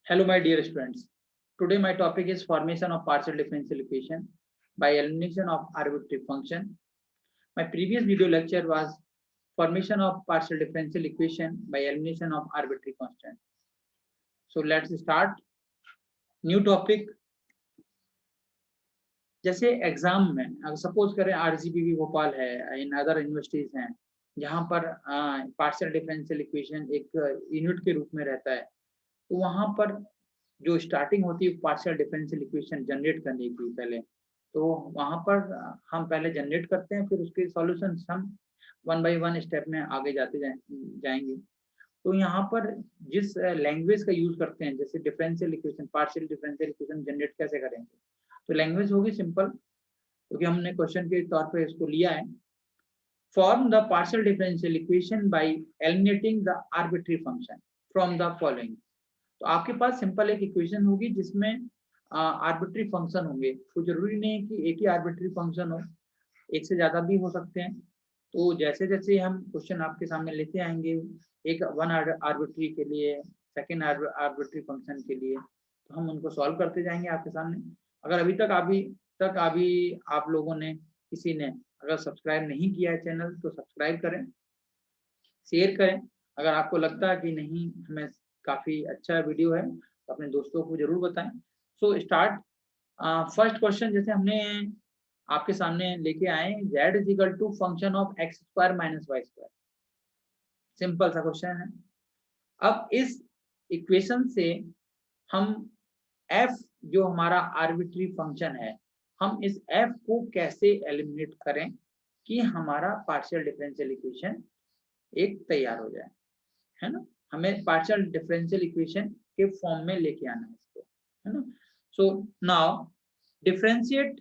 Hello, my dear students. Today, my topic is formation of partial differential equation by elimination of arbitrary function. My previous video lecture was formation of partial differential equation by elimination of arbitrary constant. So let's start. New topic. जैसे exam में अगर suppose करें आरजीबीवी भोपाल है, in other universities हैं जहाँ पर partial differential equation एक unit के रूप में रहता है, तो वहाँ पर जो स्टार्टिंग होती है पार्शियल डिफरेंशियल इक्वेशन जनरेट करने की पहले, तो वहाँ पर हम पहले जनरेट करते हैं, फिर उसके सॉल्यूशन हम वन बाय वन स्टेप में आगे जाते जाएंगे। तो यहाँ पर जिस लैंग्वेज का यूज करते हैं, जैसे differential equation partial differential equation generate कैसे करेंगे, तो लैंग्वेज होगी सिंपल, क्योंकि हमने क्वेश्चन के तौर पे इसको लिया है। Form the partial differential equation by eliminating the arbitrary function from the following. तो आपके पास सिंपल एक इक्वेशन होगी जिसमें आर्बिट्री फंक्शन होंगे। तो जरूरी नहीं है कि एक ही आर्बिट्री फंक्शन हो, एक से ज्यादा भी हो सकते हैं। तो जैसे जैसे हम क्वेश्चन आपके सामने लेते आएंगे, एक वन आर्बिट्री के लिए, सेकेंड आर्बिट्री फंक्शन के लिए, तो हम उनको सॉल्व करते जाएंगे आपके सामने। अगर अभी तक आप लोगों ने किसी ने अगर सब्सक्राइब नहीं किया है चैनल, तो सब्सक्राइब करें, शेयर करें। अगर आपको लगता है कि नहीं हमें काफी अच्छा वीडियो है तो अपने दोस्तों को जरूर बताएं। So start. फर्स्ट क्वेश्चन जैसे हमने आपके सामने लेके आए, z is equal to function of x square minus y square. Simple सा क्वेश्चन है। अब इस इक्वेशन से हम f जो हमारा आर्बिट्री फंक्शन है, हम इस f को कैसे एलिमिनेट करें कि हमारा पार्शियल डिफरेंशियल इक्वेशन एक तैयार हो जाए, है ना। हमें पार्शियल डिफरेंशियल इक्वेशन के फॉर्म में लेके आना है इसको, है ना। So now differentiate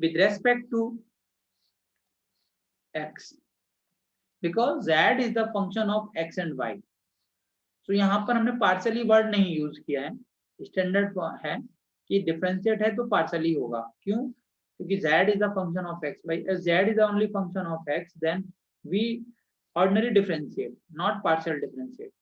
with respect to x because z is the function of x and y। तो यहाँ पर हमने पार्शियली वर्ड नहीं यूज किया है, स्टैंडर्ड है कि डिफरेंशिएट है तो पार्शियली होगा। क्यों? क्योंकि z is the function of x, by as z is the only function of x, then we ordinary differentiate, not partial differentiate.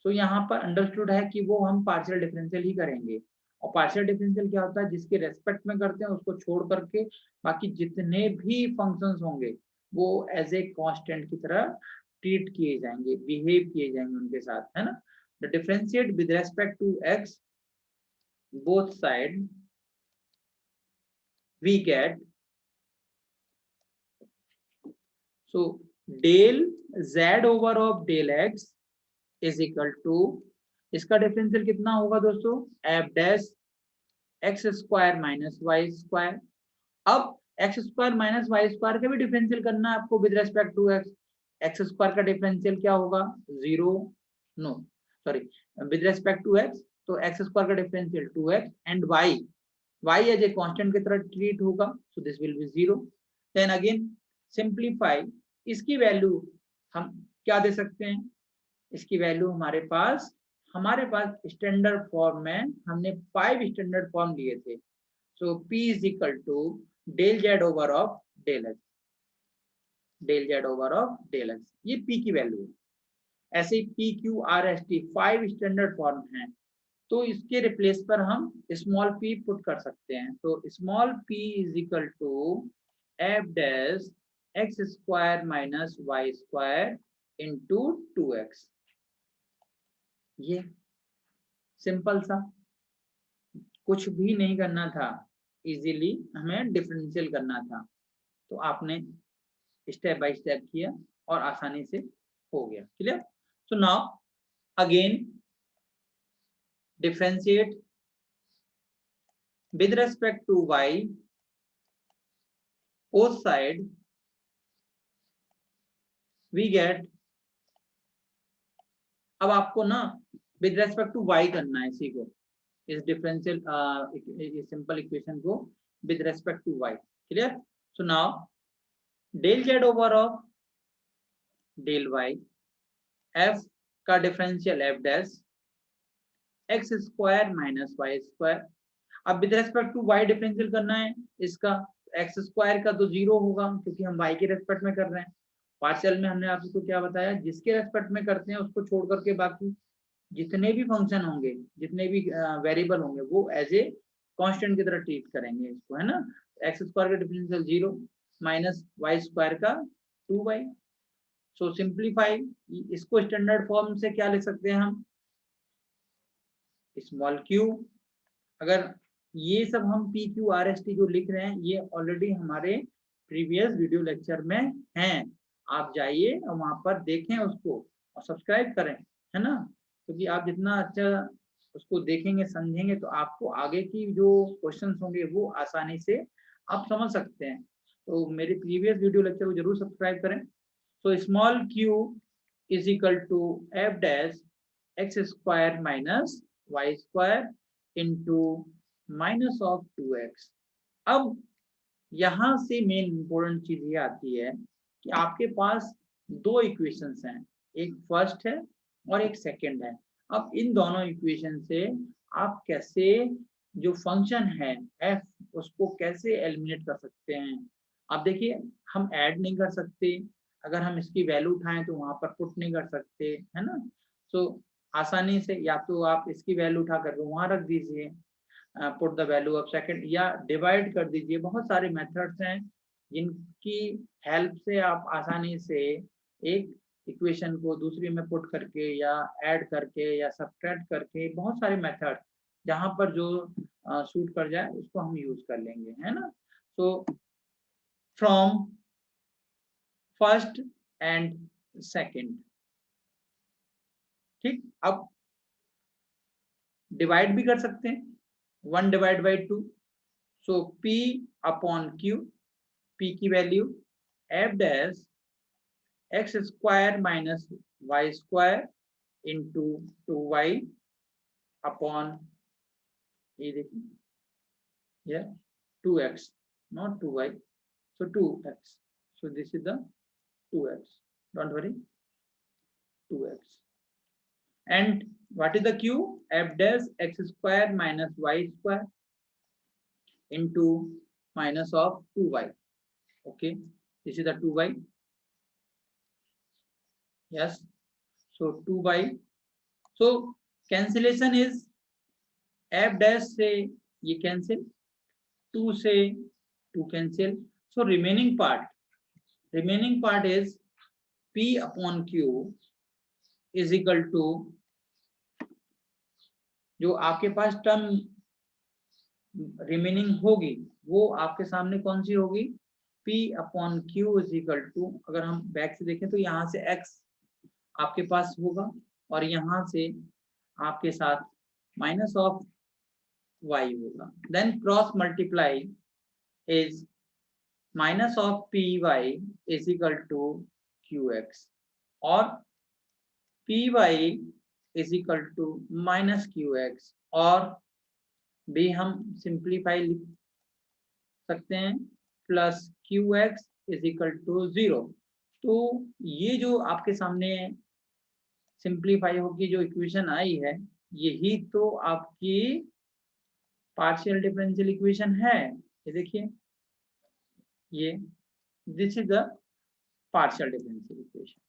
सो यहाँ पर अंडरस्टूड है कि वो हम पार्शियल डिफरेंशियल ही करेंगे। और पार्शियल डिफरेंशियल क्या होता है, जिसके रेस्पेक्ट में करते हैं उसको छोड़ करके बाकी जितने भी फंक्शंस होंगे वो एज ए कांस्टेंट की तरह ट्रीट किए जाएंगे, बिहेव किए जाएंगे उनके साथ, है ना। The differentiate with respect to x both side we get, so del z over of del x is equal to, इसका डिफरेंशियल कितना होगा दोस्तों, F dash x square minus y square. अब x square minus y square का भी differential करना है आपको with respect to x. X square का डिफरेंशियल क्या होगा, zero, no sorry, with respect to x, तो एक्स स्क्वायर का differential 2x and y as a constant की तरह ट्रीट होगा, so this will be zero. Then again simplify, इसकी value हम क्या दे सकते हैं, इसकी वैल्यू हमारे पास स्टैंडर्ड फॉर्म में हमने 5 स्टैंडर्ड फॉर्म लिए थे। So p is equal to del z over of del x, del z over of del x, ये p की वैल्यू है। ऐसे ही p q r s t 5 standard form है, तो इसके रिप्लेस पर हम स्मॉल p पुट कर सकते हैं। तो small p is equal to f dash x square minus y square into 2x। ये सिंपल सा, कुछ भी नहीं करना था, इजीली हमें डिफरेंशियल करना था, तो आपने स्टेप बाय स्टेप किया और आसानी से हो गया। Clear? So now again differentiate with respect to y both side we get, अब आपको ना विद रेस्पेक्ट टू y करना है इसी को, इस डिफरेंशियल सिंपल इक्वेशन को with respect to y। Clear? So now del z over of del y, f का differential f dash x square minus y square. अब with respect to y differential करना है इसका, एक्स स्क्वायर का तो zero होगा क्योंकि हम y के रेस्पेक्ट में कर रहे हैं। पार्शियल में हमने आपको क्या बताया, जिसके रेस्पेक्ट में करते हैं उसको छोड़ करके बाकी जितने भी फंक्शन होंगे, जितने भी वेरिएबल होंगे, वो एज ए कांस्टेंट की तरह ट्रीट करेंगे इसको, है ना। एक्स स्क्वायर का डिफरेंशियल 0 माइनस वाई स्क्वायर का 2y। सो सिंप्लीफाई, इसको स्टैंडर्ड फॉर्म से क्या लिख सकते हैं हम, स्मॉल क्यू। अगर ये सब हम P Q R S T जो लिख रहे हैं, ये ऑलरेडी हमारे प्रीवियस वीडियो लेक्चर में हैं, आप जाइए और वहां पर देखें उसको और सब्सक्राइब करें, है ना। क्योंकि आप जितना अच्छा उसको देखेंगे समझेंगे तो आपको आगे की जो क्वेश्चंस होंगे वो आसानी से आप समझ सकते हैं। तो मेरे प्रीवियस वीडियो लेक्चर को जरूर सब्सक्राइब करें। तो small q is equal to f dash x square minus y square into minus of 2x। अब यहां से मेन इंपॉर्टेंट चीज ये आती है कि आपके पास दो इक्वेशंस हैं, एक फर्स्ट है और एक सेकंड है। अब इन दोनों इक्वेशन से आप कैसे जो फंक्शन है f उसको कैसे एलिमिनेट कर सकते हैं। आप देखिए, हम ऐड नहीं कर सकते, अगर हम इसकी वैल्यू उठाएं तो वहां पर पुट नहीं कर सकते, है ना। सो आसानी से या तो आप इसकी वैल्यू उठा करके वहां रख दीजिए, put the value of second, या डिवाइड कर दीजिए। बहुत सारे मेथड्स हैं जिनकी हेल्प से आप आसानी से एक इक्वेशन को दूसरी में पुट करके या ऐड करके या सब्ट्रैक्ट करके, बहुत सारे मेथड जहां पर जो सूट कर जाए उसको हम यूज कर लेंगे, है ना। So from first and second, ठीक। अब डिवाइड भी कर सकते हैं, 1 divide by 2। So p upon q, p की value f dash x square minus y square into 2y upon, ये देखिए ये 2x not 2y, so 2x, so this is the 2x, don't worry, 2x। and what is the q, f dash x square minus y square into minus of 2y, okay, this is the 2y, yes, so 2y, so cancellation is f dash से ये cancel, 2 से 2 cancel, so remaining part is p upon q is equal to, जो आपके पास term remaining होगी वो आपके सामने कौन सी होगी, p upon q is equal to, अगर हम बैक से देखें तो यहाँ से x आपके पास होगा और यहाँ से आपके साथ माइनस ऑफ y होगा, then cross multiply is minus of p y is equal to q x, और p y is equal to minus q x, और भी हम सिंप्लीफाई लिख सकते हैं plus q x is equal to 0। तो ये जो आपके सामने सिंप्लीफाई होगी जो इक्वेशन आई है, यही तो आपकी पार्शियल डिफरेंशियल इक्वेशन है। ये देखिए, ये this is the partial differential equation,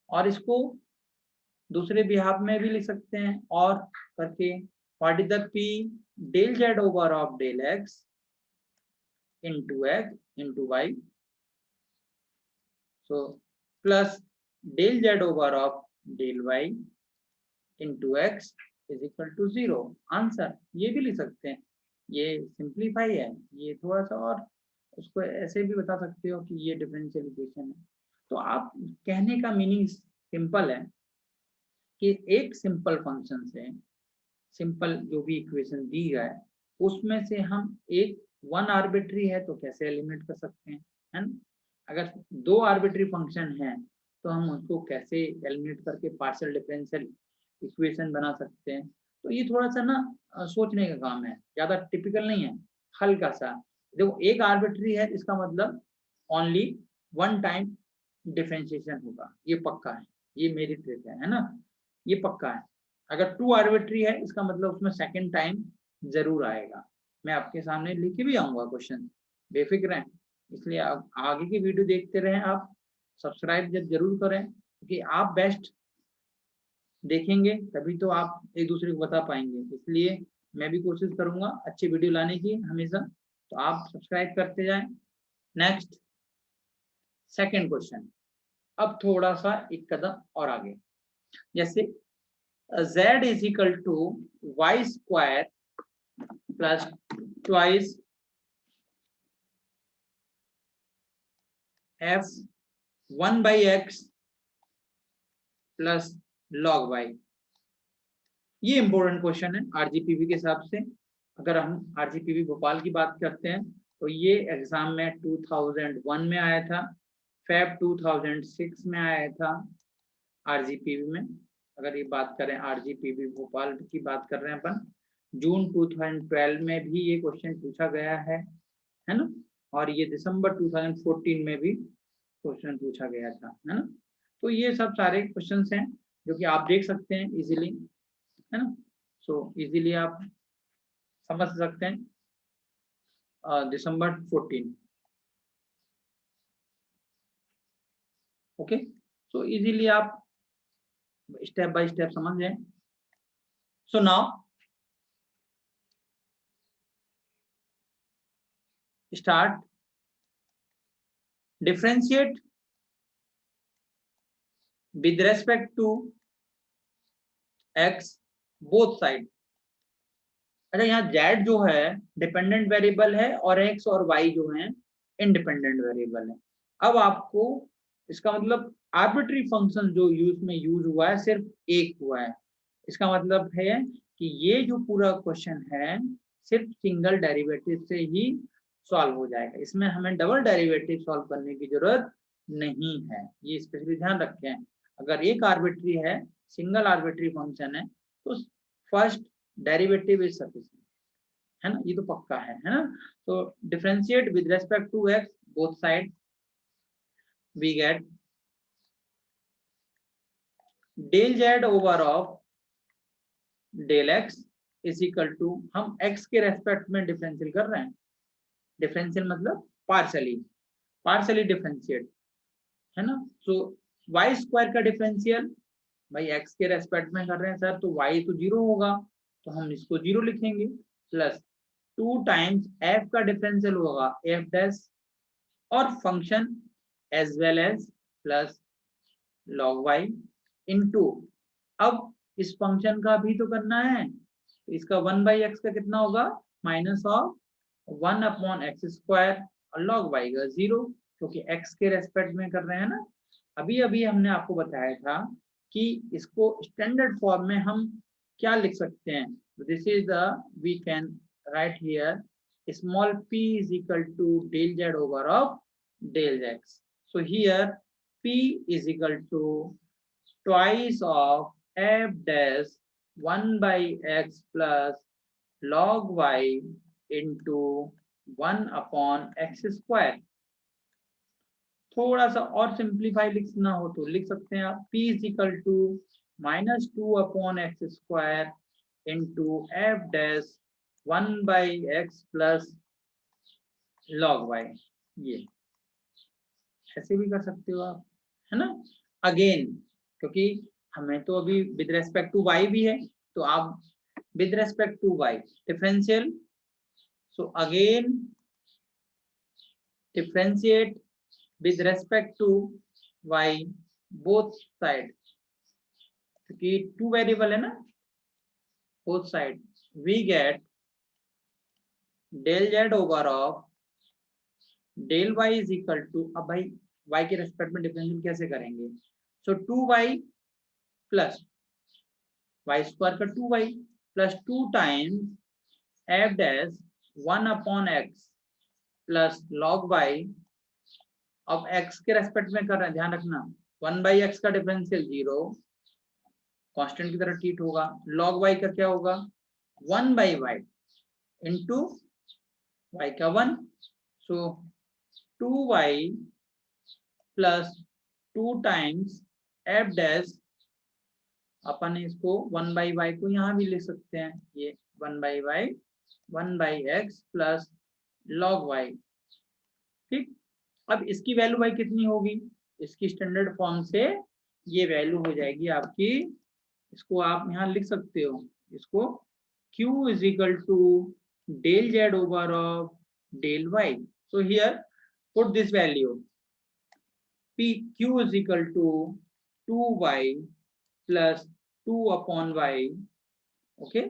और इसको दूसरे बिहाफ में भी लिख सकते हैं और करके, what is the p del z over of del x into x into y, so plus del z over of del y into x is equal to 0, answer. ये भी लिख सकते हैं, ये सिंप्लीफाई है, ये थोड़ा सा और उसको ऐसे भी बता सकते हो कि ये डिफरेंशियल इक्वेशन है। तो आप कहने का मीनिंग सिंपल है कि एक सिंपल फंक्शन से सिंपल जो भी इक्वेशन दी है उसमें से हम एक वन आर्बिट्री है तो कैसे एलिमिनेट कर सकते हैं, है ना। अगर दो आर्बिट्री फंक्शन है तो हम उसको कैसे एलिमिनेट करके पार्शियल डिफरेंशियल इक्वेशन बना सकते हैं। तो ये थोड़ा सा ना सोचने का काम है, ज्यादा टिपिकल नहीं है, हल्का सा। देखो, एक आर्बिट्री है इसका मतलब ओनली वन टाइम डिफरेंशिएशन होगा, ये पक्का है, ये मेरी ट्रिक है ना, ये पक्का है। अगर टू आर्बिट्री है इसका मतलब उसमें सेकंड टाइम जरूर आएगा। मैं आपके सामने लिख के भी आऊंगा क्वेश्चन, बेफिक्र हैं। इसलिए आप आगे की वीडियो देखते रहें, आप सब्सक्राइब जरूर करें क्योंकि आप बेस्ट देखेंगे तभी तो आप एक दूसरे को बता पाएंगे। इसलिए मैं भी कोशिश करूंगा अच्छी वीडियो लाने की हमेशा, तो आप सब्सक्राइब करते जाएं। नेक्स्ट सेकंड क्वेश्चन, अब थोड़ा सा एक कदम और आगे, जैसे z is equal to y square plus twice f 1/x plus log y। ये इंपॉर्टेंट क्वेश्चन है आरजीपीवी के हिसाब से। अगर हम आरजीपीवी भोपाल की बात करते हैं तो ये एग्जाम में 2001 में आया था, फेब 2006 में आया था आरजीपीवी में। अगर ये बात करें आरजीपीवी भोपाल की बात कर रहे हैं अपन, जून 2012 में भी ये क्वेश्चन पूछा गया है ना, और ये दिसंबर 2014 में भी क्वेश्चन पूछा गया था, है ना। तो ये सब सारे क्वेश्चंस हैं जो कि आप देख सकते हैं इजीली, है ना। सो इजीली आप समझ सकते हैं दिसंबर 14। ओके, सो इजीली आप स्टेप बाय स्टेप समझ जाए। So now start, differentiate with respect to x both side। अच्छा, यहाँ z जो है डिपेंडेंट वेरिएबल है और x और y जो है इंडिपेंडेंट वेरिएबल है। अब आपको इसका मतलब आर्बिट्री फंक्शन जो यूज हुआ है सिर्फ एक हुआ है। इसका मतलब है कि ये जो पूरा क्वेश्चन है सिर्फ सिंगल डेरिवेटिव से ही सॉल्व हो जाएगा, इसमें हमें डबल डेरिवेटिव सॉल्व करने की जरूरत नहीं है। ये स्पेशली ध्यान रखें, अगर एक आर्बिट्री है, सिंगल आर्बिट्री फंक्शन है, तो फर्स्ट डेरिवेटिव इज सफिशिएंट, है ना, ये तो पक्का है ना। तो differentiate with respect to x both side, we get del z over of del x is equal to, हम x के रेस्पेक्ट में डिफरेंशियल कर रहे हैं, डिफरेंशियल मतलब पार्शली डिफरेंशिएट, है ना। सो वाई स्क्वायर का डिफरेंशियल भाई x के रेस्पेक्ट में कर रहे हैं सर, तो y तो 0 होगा, तो हम इसको 0 लिखेंगे, प्लस 2 टाइम्स f का डिफरेंशियल होगा f डैश और function as well as plus log y into, अब इस फंक्शन का भी तो करना है, तो इसका 1/x का कितना होगा, माइनस ऑफ 1/x² और log y का 0, क्योंकि x के रेस्पेक्ट में कर रहे हैं ना। अभी अभी हमने आपको बताया था कि इसको स्टैंडर्ड फॉर्म में हम क्या लिख सकते हैं, this is the, we can write here small p is equal to del z over of del x। So here p is equal to twice of f dash 1/x plus log y into 1/x²। थोड़ा सा और simplify लिखना हो तो लिख सकते हैं आप, p is equal to -2/x² into f dash 1/x plus log y। ये ऐसे भी कर सकते हो आप, है ना। अगेन क्योंकि हमें तो अभी विद रेस्पेक्ट टू y भी है, तो आप with respect to y differential, so again differentiate with respect to y both side, क्योंकि टू वेरिएबल है ना, both side, we get del z over of del y is equal to, अब भाई y के रेस्पेक्ट में differential कैसे करेंगे, सो 2y plus y square का 2y plus 2 times f dash 1/x plus log y। अब x के रेस्पेक्ट में कर रहे हैं, ध्यान रखना 1/x का डिफरेंशियल 0 कांस्टेंट की तरह ट्रीट होगा, log y का क्या होगा 1/y इंटू y का 1, सो 2y plus 2 times f dash, अपन इसको 1/y को यहाँ भी लिख सकते हैं, ये 1/y 1/x plus log y। ठीक, अब इसकी वैल्यू भाई कितनी होगी, इसकी स्टैंडर्ड फॉर्म से ये वैल्यू हो जाएगी आपकी इसको आप यहाँ लिख सकते हो, इसको q is equal to del z over of del y. So here put this value q is equal to 2y plus 2 upon y, okay,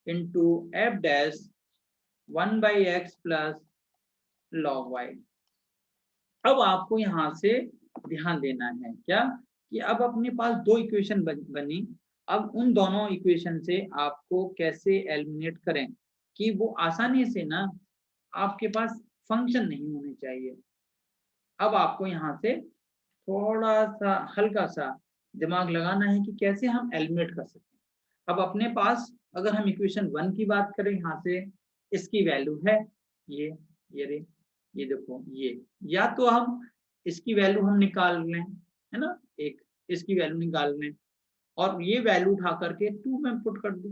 into f dash 1 by x plus log y. अब आपको यहाँ से ध्यान देना है क्या कि अब अपने पास दो इक्वेशन बनी, अब उन दोनों इक्वेशन से आपको कैसे एलिमिनेट करें कि वो आसानी से ना आपके पास फंक्शन नहीं होने चाहिए. अब आपको यहाँ से थोड़ा सा हल्का सा दिमाग लगाना है कि कैसे हम एलिमिनेट कर सकें. अब अपने पास अगर हम इक्वेशन 1 की बात करें, यहाँ से इसकी वैल्यू है ये देखो ये, या तो हम इसकी वैल्यू हम निकाल लें, है ना, एक इसकी वैल्यू निकाल लें और ये वैल्यू उठा करके 2 में पुट कर दूं.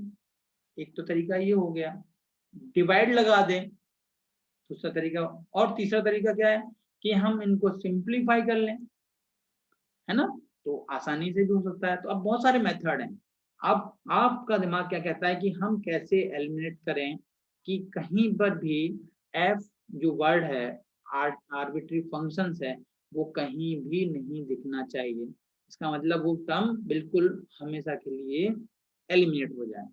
एक तो तरीका ये हो गया, डिवाइड लगा दें दूसरा तरीका, और तीसरा तरीका क्या है कि हम इनको सिंप्लीफाई कर लें, है ना, तो आसानी से भी हो सकता है. तो अब बहुत सारे मेथड हैं. अब आपका दिमाग क्या कहता है कि हम कैसे एलिमिनेट करें कि कहीं पर भी f जो वर्ड है आर्बिट्री फंक्शंस है वो कहीं भी नहीं दिखना चाहिए. इसका मतलब वो टर्म बिल्कुल हमेशा के लिए एलिमिनेट हो जाए.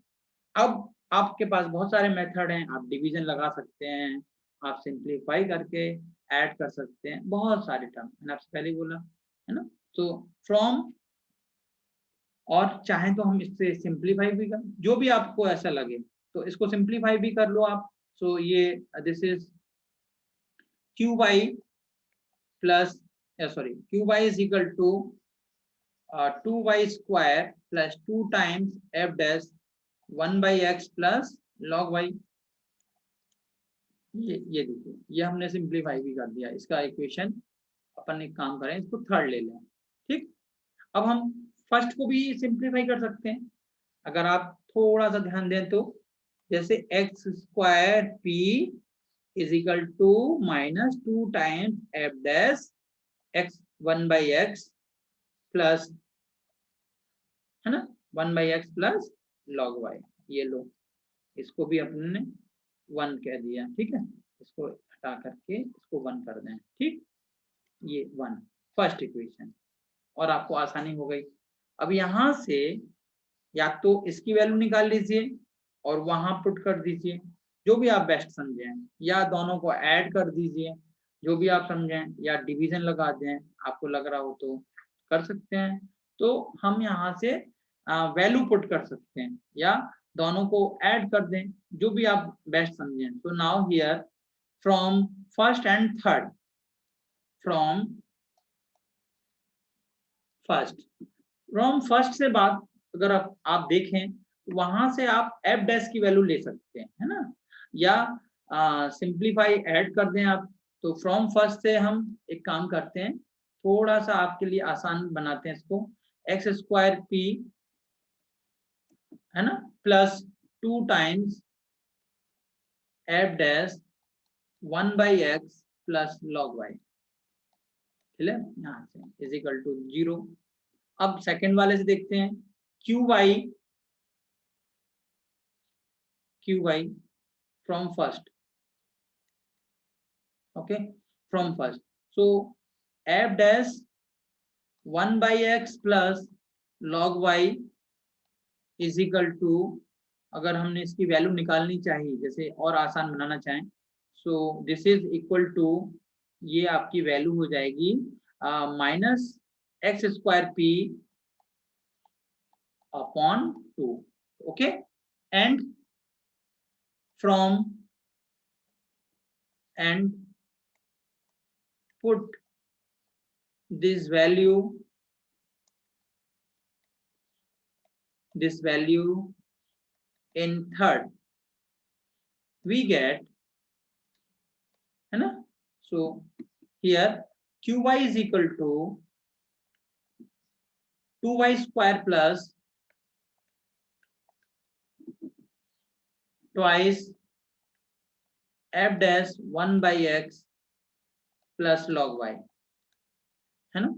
अब आपके पास बहुत सारे मेथड हैं, आप डिवीजन लगा सकते हैं, आप सिंप्लीफाई करके ऐड कर सकते हैं, बहुत सारे टर्म मैंने आपसे पहले बोला, है ना. तो फ्रॉम, और चाहे तो हम इससे सिंप्लीफाई भी कर, जो भी आपको ऐसा लगे तो इसको सिंप्लीफाई भी कर लो आप. सो ये this is q y plus sorry q y is equal to 2y square plus 2 times f dash 1 by x प्लस log y. ये देखिए, ये हमने सिंप्लीफाई भी कर दिया. इसका इक्वेशन अपन एक काम करें, इसको थर्ड ले लें. ठीक, अब हम फर्स्ट को भी सिंप्लीफाई कर सकते हैं अगर आप थोड़ा सा ध्यान दें तो. जैसे x square p is equal to minus 2 times F dash x 1 by x plus, है ना, 1 by x plus log y. ये लो, इसको भी अपने 1 कह दिया. ठीक है, इसको हटा करके इसको 1 कर दें. ठीक, ये 1 फर्स्ट इक्वेशन, और आपको आसानी हो गई. अब यहाँ से या तो इसकी वैल्यू निकाल लीजिए और वहां पुट कर दीजिए, जो भी आप बेस्ट समझें, या दोनों को ऐड कर दीजिए, जो भी आप समझें, या डिवीजन लगा दें, आपको लग रहा हो तो कर सकते हैं. तो हम यहाँ से वैल्यू पुट कर सकते हैं या दोनों को ऐड कर दें, जो भी आप बेस्ट समझें. तो now here from first and third, from first से बात अगर आप देखें, वहां से आप एफ डैश की वैल्यू ले सकते हैं, है ना, या सिंप्लीफाई ऐड कर दें आप. तो फ्रॉम फर्स्ट से हम एक काम करते हैं, थोड़ा सा आपके लिए आसान बनाते हैं इसको. एक्स स्क्वायर पी, है ना, plus 2 times F dash 1 by x plus log y. Clear, यहाँ से इज इक्वल टू 0. अब सेकंड वाले से देखते हैं, q y from first, okay, from first. So f dash 1 by x plus log y is equal to, अगर हमने इसकी वैल्यू निकालनी चाहिए, जैसे और आसान बनाना चाहें, so this is equal to, ये आपकी वैल्यू हो जाएगी minus x square p upon 2. Okay, and from and put this value in third, we get, है ना. So here qy is equal to 2y square plus twice f dash 1 by x plus log y, है ना.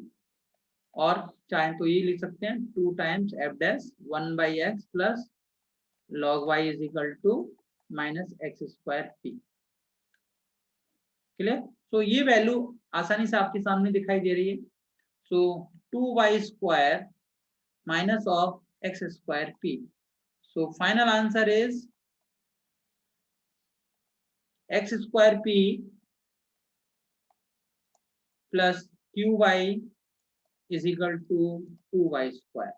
और चाहे तो ये लिख सकते हैं 2 times F dash 1 by x plus log y is equal to minus x square p. Clear? So ये वैल्यू आसानी से आपके सामने दिखाई दे रही है। So 2y square minus of x square p. So final answer is x square p plus q y is equal to 2y square.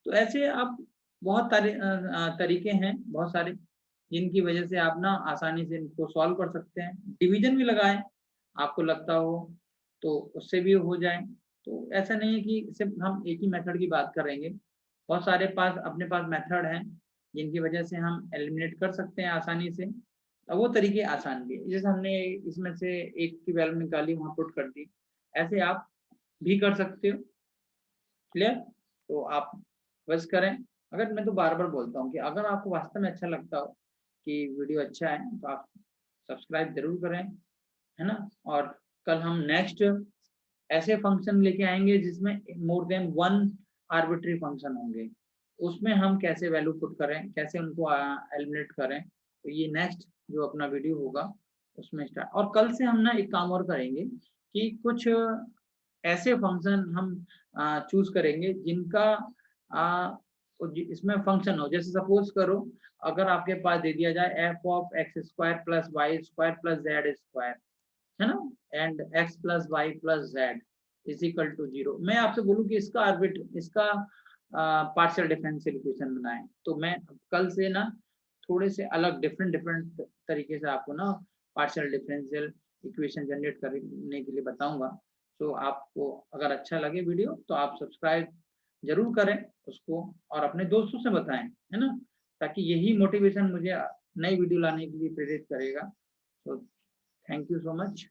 तो ऐसे आप बहुत सारे तरीके हैं, बहुत सारे, जिनकी वजह से आप ना आसानी से इनको सॉल्व कर सकते हैं। डिवीजन भी लगाएं आपको लगता हो तो उससे भी हो जाए। तो ऐसा नहीं है कि सिर्फ हम एक ही मेथड की बात करेंगे, बहुत सारे अपने पास मेथड हैं जिनकी वजह से हम एलिमिनेट कर सकते हैं आसानी से। और वो तरीके आसान भी है, जैसे हमने इसमें से एक की वैल्यू निकाली वहां पुट कर दी, ऐसे आप भी कर सकते हो। क्लियर? तो आप बस करें। अगर मैं तो बार बार बोलता हूँ कि अगर आपको वास्तव में अच्छा लगता हो कि वीडियो अच्छा है तो आप सब्सक्राइब जरूर करें, है ना। और कल हम नेक्स्ट ऐसे फंक्शन लेके आएंगे जिसमें मोर देन 1 आर्बिट्री फंक्शन होंगे, उसमें हम कैसे वैल्यू पुट करें, कैसे उनको एलिमिनेट करें। तो ये नेक्स्ट जो अपना वीडियो होगा उसमें स्टार्ट। और कल से हम ना एक काम और करेंगे कि कुछ ऐसे फंक्शन हम चूज करेंगे जिनका इसमें फंक्शन हो। जैसे सपोज करो अगर आपके पास दे दिया जाए f of x square plus y square plus z square, है ना, and x plus y plus z is equal to 0। मैं आपसे बोलूं कि इसका पार्शियल डिफरेंशियल इक्वेशन बनाएं, तो मैं कल से ना थोड़े से अलग डिफरेंट तरीके से आपको ना पार्शियल डिफरेंशियल इक्वेशन जनरेट करने के लिए बताऊंगा। तो आपको अगर अच्छा लगे वीडियो तो आप सब्सक्राइब जरूर करें उसको और अपने दोस्तों से बताएं, है ना, ताकि यही मोटिवेशन मुझे नई वीडियो लाने के लिए प्रेरित करेगा। तो थैंक यू सो मच।